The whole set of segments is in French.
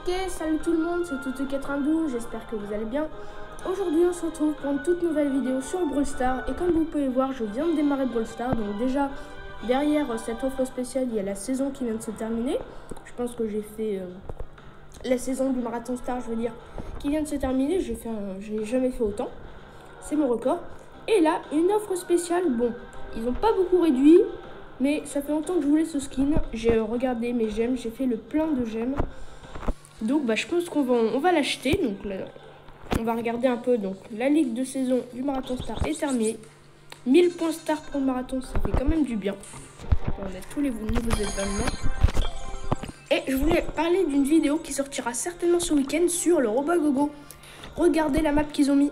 Ok, salut tout le monde, c'est Toutou92, j'espère que vous allez bien. Aujourd'hui on se retrouve pour une toute nouvelle vidéo sur Brawl Stars. Et comme vous pouvez voir, je viens de démarrer Brawl Stars. Donc déjà, derrière cette offre spéciale, il y a la saison qui vient de se terminer. Je pense que j'ai fait la saison du Marathon Star, je veux dire, qui vient de se terminer. J'ai jamais fait autant, c'est mon record. Et là, une offre spéciale, bon, ils n'ont pas beaucoup réduit. Mais ça fait longtemps que je voulais ce skin. J'ai regardé mes gemmes, j'ai fait le plein de gemmes. Donc je pense qu'on va l'acheter. Donc là, on va regarder un peu. Donc la ligue de saison du Marathon Star est terminée. 1000 points Star pour le marathon, ça fait quand même du bien. On a tous les nouveaux événements. Et je voulais parler d'une vidéo qui sortira certainement ce week-end sur le Robogogo. Regardez la map qu'ils ont mis.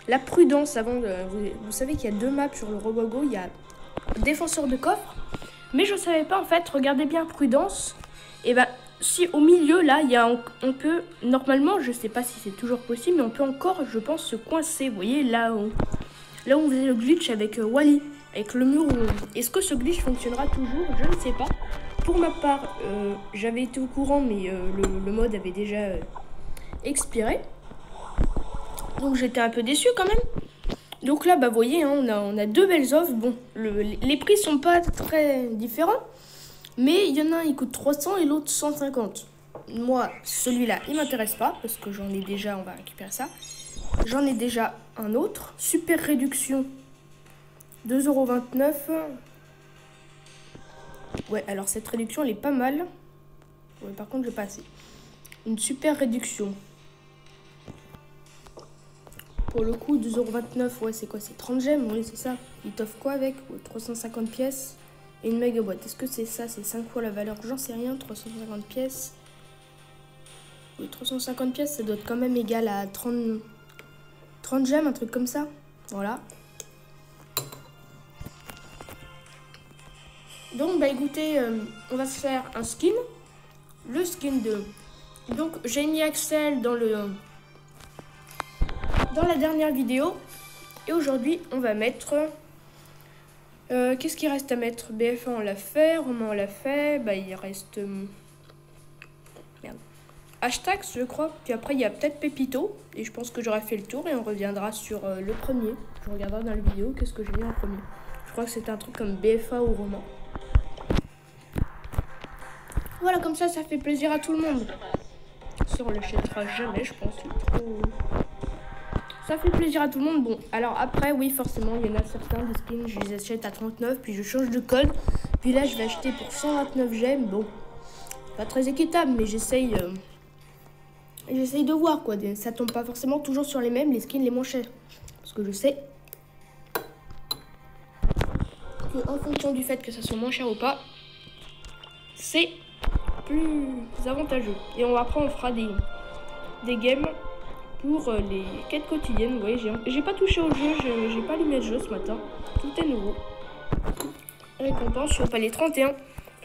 La prudence avant de... Vous savez qu'il y a deux maps sur le Robogogo. Il y a défenseur de coffre. Mais je ne savais pas en fait, regardez bien prudence. Et si au milieu là, on peut, normalement, je ne sais pas si c'est toujours possible, mais on peut encore, je pense, se coincer. Vous voyez, là où on faisait le glitch avec Wally, avec le mur. Est-ce que ce glitch fonctionnera toujours? Je ne sais pas. Pour ma part, j'avais été au courant, mais le mode avait déjà expiré. Donc j'étais un peu déçu quand même. Donc là, vous voyez, hein, on a deux belles offres. Bon, les prix sont pas très différents. Mais il y en a un, il coûte 300 et l'autre 150. Moi, celui-là, il m'intéresse pas. Parce que j'en ai déjà, on va récupérer ça. J'en ai déjà un autre. Super réduction. 2,29 €. Ouais, alors cette réduction, elle est pas mal. Ouais, par contre, j'ai pas assez. Une super réduction. Pour le coup, 2,29 €, ouais, c'est quoi? C'est 30 gemmes, oui, c'est ça. Il t'offre quoi avec? 350 pièces et une méga boîte. Est-ce que c'est ça? C'est 5 fois la valeur? J'en sais rien. 350 pièces. Oui, 350 pièces, ça doit être quand même égal à 30 gemmes, un truc comme ça. Voilà. Donc, écoutez, on va se faire un skin. Le skin de... Donc, j'ai mis Axel dans la dernière vidéo. Et aujourd'hui, on va mettre... qu'est-ce qu'il reste à mettre? BF1, on l'a fait. Romain, on l'a fait. Il reste... merde. Hashtag, je crois. Puis après, il y a peut-être Pépito. Et je pense que j'aurai fait le tour. Et on reviendra sur le premier. Je regarderai dans la vidéo qu'est-ce que j'ai mis en premier. Je crois que c'était un truc comme BF1 ou Romain. Voilà, comme ça fait plaisir à tout le monde. Ça, on l'achètera jamais, je pense. Trop... Ça fait plaisir à tout le monde. Bon, alors après, oui, forcément, il y en a certains des skins, je les achète à 39, puis je change de code. Puis là, je vais acheter pour 129 gemmes. Bon, pas très équitable, mais j'essaye de voir, quoi. Ça tombe pas forcément toujours sur les mêmes, les skins les moins chers. Parce que je sais que en fonction du fait que ça soit moins cher ou pas, c'est plus avantageux. Et après, on fera des games pour les quêtes quotidiennes. Vous voyez, j'ai pas touché au jeu, j'ai pas allumé le jeu ce matin. Tout est nouveau. Récompense, je suis au palier 31.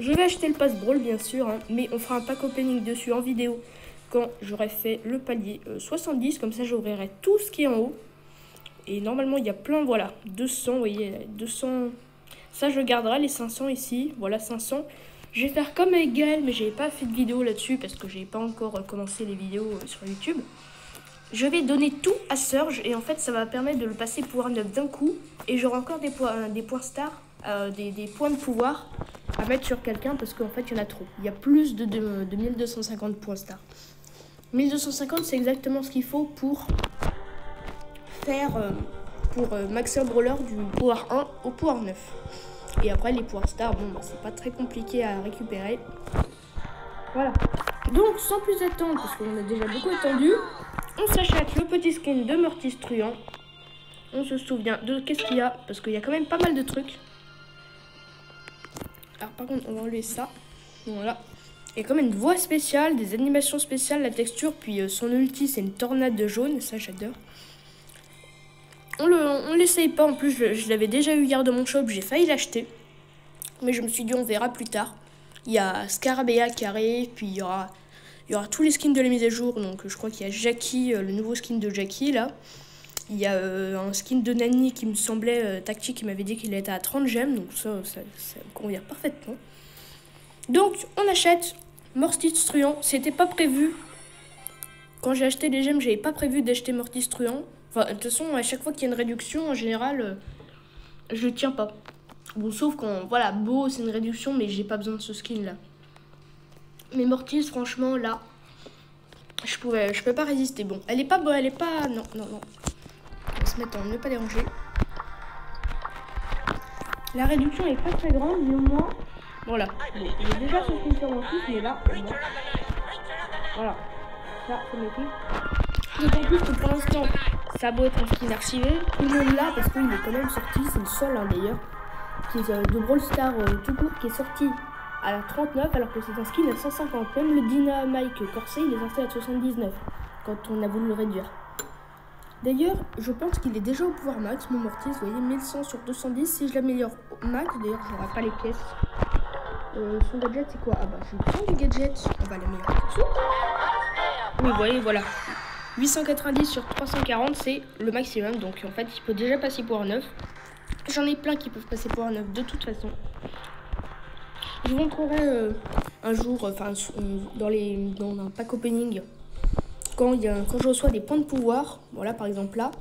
Je vais acheter le pass Brawl, bien sûr, hein, mais on fera un pack opening dessus en vidéo quand j'aurai fait le palier 70. Comme ça, j'ouvrirai tout ce qui est en haut. Et normalement, il y a plein, voilà, 200, vous voyez, 200. Ça, je garderai les 500 ici. Voilà, 500. Je vais faire comme avec Gaël, mais j'avais pas fait de vidéo là-dessus parce que j'ai pas encore commencé les vidéos sur YouTube. Je vais donner tout à Surge et en fait ça va permettre de le passer pouvoir 9 d'un coup. Et j'aurai encore des points stars, des points de pouvoir à mettre sur quelqu'un parce qu'en fait il y en a trop. Il y a plus de 1250 points stars. 1250 c'est exactement ce qu'il faut pour faire maxer brawler du pouvoir 1 au pouvoir 9. Et après les pouvoirs stars, bon c'est pas très compliqué à récupérer. Voilà. Donc sans plus attendre, parce qu'on a déjà beaucoup attendu, on s'achète le petit skin de Mortis Truand. On se souvient de qu'est-ce qu'il y a, parce qu'il y a quand même pas mal de trucs. Alors par contre on va enlever ça. Voilà. Il y a quand même une voix spéciale, des animations spéciales, la texture, puis son ulti c'est une tornade de jaune, ça j'adore. On l'essaye pas, en plus je l'avais déjà eu hier de mon shop, j'ai failli l'acheter. Mais je me suis dit on verra plus tard. Il y a Scarabea qui arrive, puis il y aura tous les skins de la mise à jour. Donc je crois qu'il y a Jackie, le nouveau skin de Jackie là. Il y a un skin de Nani qui me semblait tactique, qui m'avait dit qu'il était à 30 gemmes. Donc ça me convient parfaitement. Donc on achète Mortis Truand, c'était pas prévu. Quand j'ai acheté les gemmes, j'avais pas prévu d'acheter Mortis Truand. Enfin, de toute façon, à chaque fois qu'il y a une réduction, en général, je tiens pas. Bon, sauf quand, voilà, Beau, c'est une réduction, mais j'ai pas besoin de ce skin-là. Mais Mortis, franchement, là, je peux pas résister. Bon, elle est pas bonne, elle est pas... Non. On va se mettre en ne pas déranger. La réduction est pas très grande, mais au moins... Voilà. Bon, j'ai déjà ce skin sur mon fils, mais là, voilà. Ça, c'est mes filles. D'autant plus que pour l'instant, ça a beau être un skin archivé, tout le monde l'a parce qu'il est quand même sorti, c'est le seul d'ailleurs, qui est de Brawl Stars tout court, qui est sorti à la 39 alors que c'est un skin à 150. Même le Dynamite Corset, il est sorti à 79 quand on a voulu le réduire. D'ailleurs, je pense qu'il est déjà au pouvoir max, mon Mortis, vous voyez, 1100 sur 210. Si je l'améliore au max, d'ailleurs, je n'aurai pas les pièces. Son gadget, c'est quoi? Ah bah, je prends du gadget, on va l'améliorer tout de suite. Oui, vous voyez, voilà. 890 sur 340, c'est le maximum. Donc, en fait, il peut déjà passer pour un 9. J'en ai plein qui peuvent passer pour un 9 de toute façon. Je vous montrerai un jour, dans un pack opening, quand je reçois des points de pouvoir. Voilà, par exemple là,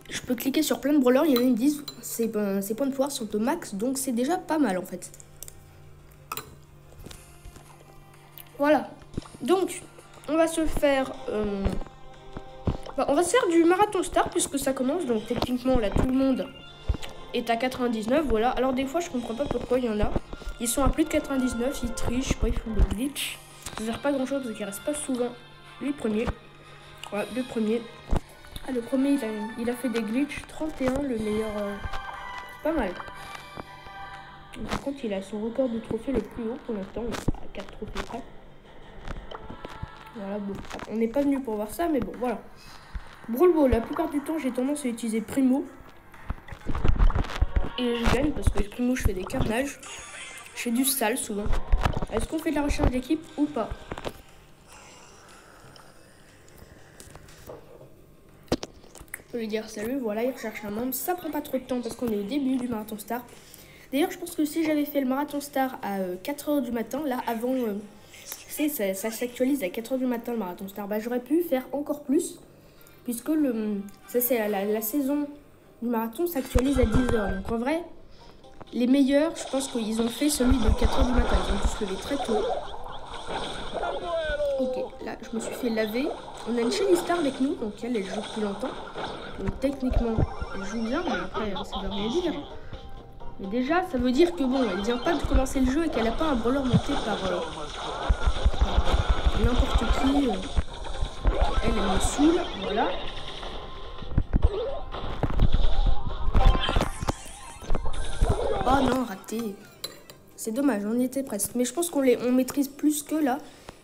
je peux cliquer sur plein de brawlers. Il y en a qui me disent ces points de pouvoir sont au max, donc c'est déjà pas mal en fait. Voilà. Donc, on va se faire... on va se faire du marathon star puisque ça commence. Donc techniquement, là, tout le monde est à 99. Voilà. Alors des fois, je comprends pas pourquoi il y en a. Ils sont à plus de 99, ils trichent, je sais pas, ils font des glitches. Ça sert pas grand chose parce qu'ils restent pas souvent les premiers. Voilà, le premier. Ah, le premier, il a fait des glitches. 31, le meilleur. C'est pas mal. Par contre, il a son record de trophées le plus haut pour l'instant. À 4 trophées près. Voilà, bon. On n'est pas venu pour voir ça, mais bon, voilà. Brawl Ball, la plupart du temps, j'ai tendance à utiliser Primo. Et je gagne parce que Primo, je fais des carnages. Je fais du sale souvent. Est-ce qu'on fait de la recherche d'équipe ou pas? On peut lui dire salut, voilà, il recherche un membre. Ça prend pas trop de temps parce qu'on est au début du marathon star. D'ailleurs, je pense que si j'avais fait le marathon star à 4 h du matin, là, avant, ça s'actualise à 4 h du matin le marathon star, bah, j'aurais pu faire encore plus. Puisque la saison du marathon s'actualise à 10 h. Donc en vrai, les meilleurs, je pense qu'ils ont fait celui de 4 h du matin. Ils ont tous levé très tôt. Ok, là, je me suis fait laver. On a une Shelly Star avec nous, donc elle joue plus longtemps. Donc techniquement, elle joue bien, mais après, ça veut rien dire. Mais déjà, ça veut dire que bon, elle vient pas de commencer le jeu et qu'elle n'a pas un brawler monté par n'importe qui. Elle me saoule, voilà. Oh non, raté. C'est dommage, on y était presque. Mais je pense qu'on maîtrise plus que là.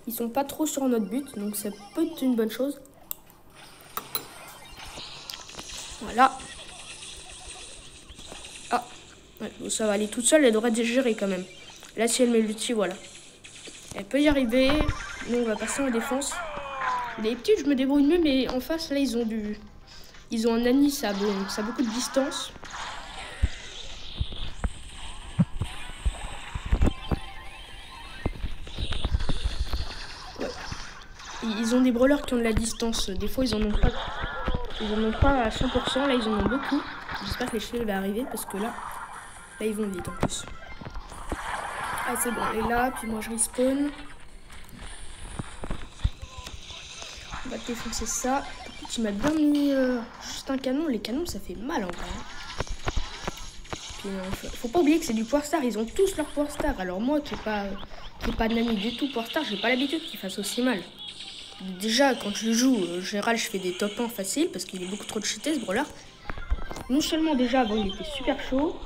Ils sont pas trop sur notre but, donc ça peut être une bonne chose. Voilà. Ah, ouais, bon, ça va aller toute seule, elle devrait digérer quand même. Là, si elle met l'ulti, voilà. Elle peut y arriver. Nous, on va passer en défense. Les petits, je me débrouille mieux, mais en face, là, ils ont un Nani, ça a beaucoup de distance. Ouais. Ils ont des brawlers qui ont de la distance. Des fois, ils en ont pas à 100%. Là, ils en ont beaucoup. J'espère que les cheveux vont arriver parce que là, ils vont vite en plus. Ah, c'est bon. Et là, puis moi, je respawn. On va défoncer ça. Tu m'as bien mis juste un canon. Les canons, ça fait mal en vrai. Puis, faut pas oublier que c'est du Power Star. Ils ont tous leur Power Star. Alors moi, qui n'ai pas de Nami du tout Power Star, j'ai pas l'habitude qu'ils fassent aussi mal. Déjà, quand je joue, en général, je fais des top 1 faciles parce qu'il est beaucoup trop cheaté ce brawler. Non seulement déjà, avant, il était super chaud.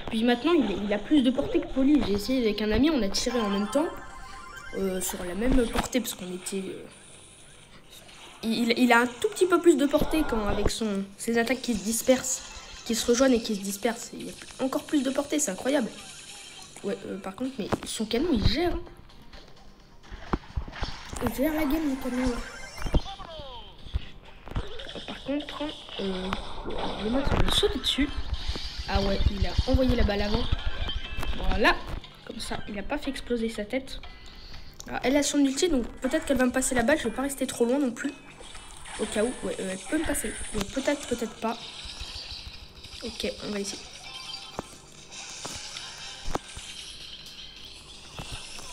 Puis maintenant, il a plus de portée que Poli. J'ai essayé avec un ami, on a tiré en même temps. Sur la même portée parce qu'on était... Il a un tout petit peu plus de portée quand avec ses attaques qui se dispersent, qui se rejoignent et qui se dispersent. Il y a encore plus de portée, c'est incroyable. Ouais, par contre, mais son canon, il gère. Il gère la game, le canon. Par contre, le mec, on va sauter dessus. Ah ouais, il a envoyé la balle avant. Voilà, comme ça, il n'a pas fait exploser sa tête. Alors, elle a son ulti, donc peut-être qu'elle va me passer la balle. Je vais pas rester trop loin non plus. Au cas où, ouais, elle peut me passer. Mais peut-être, peut-être pas. Ok, on va essayer.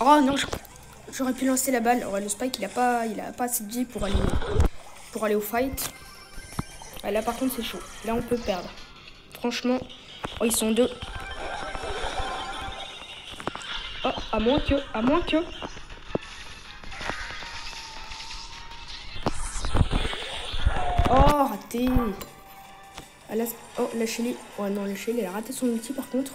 Oh non, j'aurais pu lancer la balle. Ouais, le Spike, il a pas assez de vie pour aller au fight. Ah, là, par contre, c'est chaud. Là, on peut perdre. Franchement, oh, ils sont deux. Oh, à moins que. Oh, raté. Ah, là, oh, la Shelly. Oh non, la Shelly, elle a raté son ulti par contre.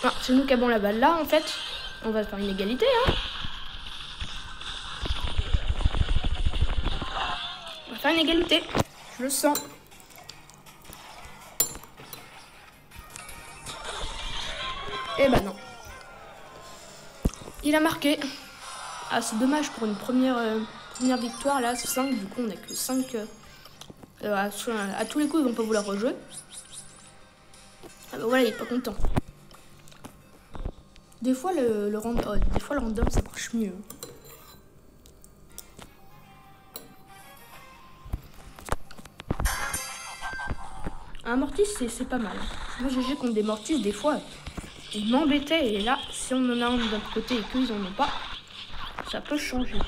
Ah, c'est nous qui avons la balle. Là, en fait, on va faire une égalité, hein. On va faire une égalité. Je le sens. Eh ben non. Il a marqué. Ah, c'est dommage pour une première victoire. Là, c'est 5. Du coup, on n'a que 5. À tous les coups, ils vont pas vouloir rejouer. Ah bah voilà, il est pas content. Des fois, le random, ça marche mieux. Un mortis, c'est pas mal. Moi, j'ai joué contre des mortis, des fois, ils m'embêtaient. Et là, si on en a un de l'autre côté et qu'ils en ont pas, ça peut changer.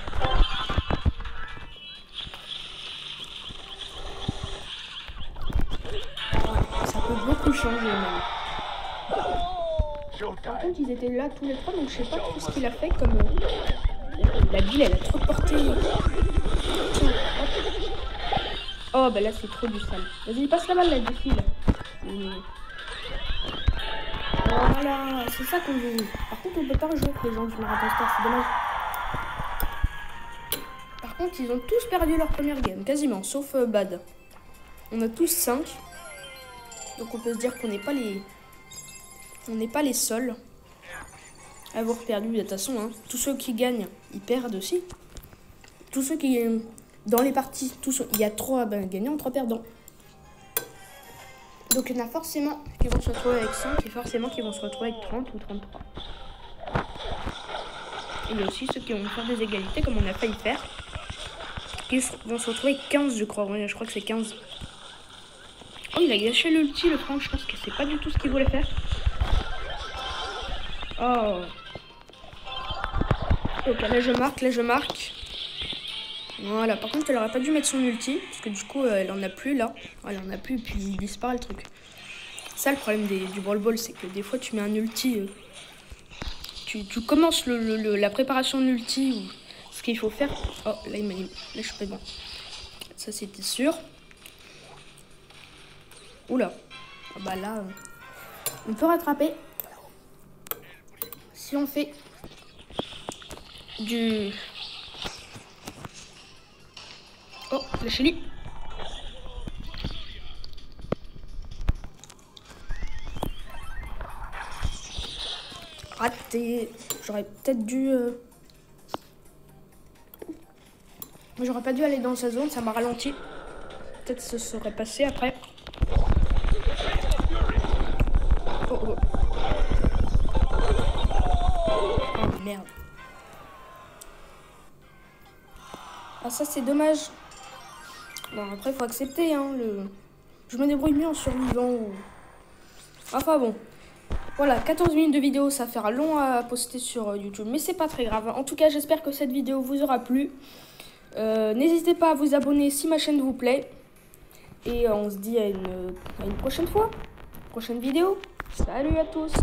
Ça peut beaucoup changer, même. Par contre, ils étaient là tous les trois, donc je sais pas trop ce qu'il a fait. Comme la ville, elle a trop porté. Tiens, hop. Oh, bah là, c'est trop du sale. Vas-y, passe la balle, là, défile. Voilà, c'est ça qu'on veut. Par contre, on peut pas rejouer avec les gens du Marathon Star, c'est dommage. Par contre, ils ont tous perdu leur première game, quasiment, sauf Bad. On a tous 5. Donc on peut se dire qu'on n'est pas les... On n'est pas les seuls à avoir perdu. De toute façon, hein, tous ceux qui gagnent, ils perdent aussi. Tous ceux qui... Dans les parties, il y a 3 gagnants, 3 perdants. Donc il y en a forcément qui vont se retrouver avec 5 et forcément qui vont se retrouver avec 30 ou 33. Et il y a aussi ceux qui vont faire des égalités comme on a failli faire. Qui vont se retrouver avec 15, je crois. Ouais, je crois que c'est 15. Oh, il a gâché l'ulti, le Franck. Je pense que c'est pas du tout ce qu'il voulait faire. Oh. Ok, là je marque. Voilà, par contre elle aurait pas dû mettre son ulti. Parce que du coup elle en a plus là. Elle en a plus et puis il disparaît le truc. Ça le problème du Brawl Ball, c'est que des fois tu mets un ulti. Tu commences la préparation de l'ulti ou ce qu'il faut faire. Oh là il m'a dit. Là je suis pas bon. Ça c'était sûr. Oula. Ah bah là on peut rattraper. Si on fait du... Oh, la Shelly. Raté. J'aurais peut-être dû... J'aurais pas dû aller dans sa zone, ça m'a ralenti. Peut-être ce serait passé après. Oh, oh. Oh merde. Ah ça c'est dommage. Bon après faut accepter hein, je me débrouille mieux en survivant. Enfin bon. Voilà, 14 minutes de vidéo, ça fera long à poster sur YouTube, mais c'est pas très grave. En tout cas, j'espère que cette vidéo vous aura plu. N'hésitez pas à vous abonner si ma chaîne vous plaît. Et on se dit à une prochaine fois. Prochaine vidéo. Salut à tous.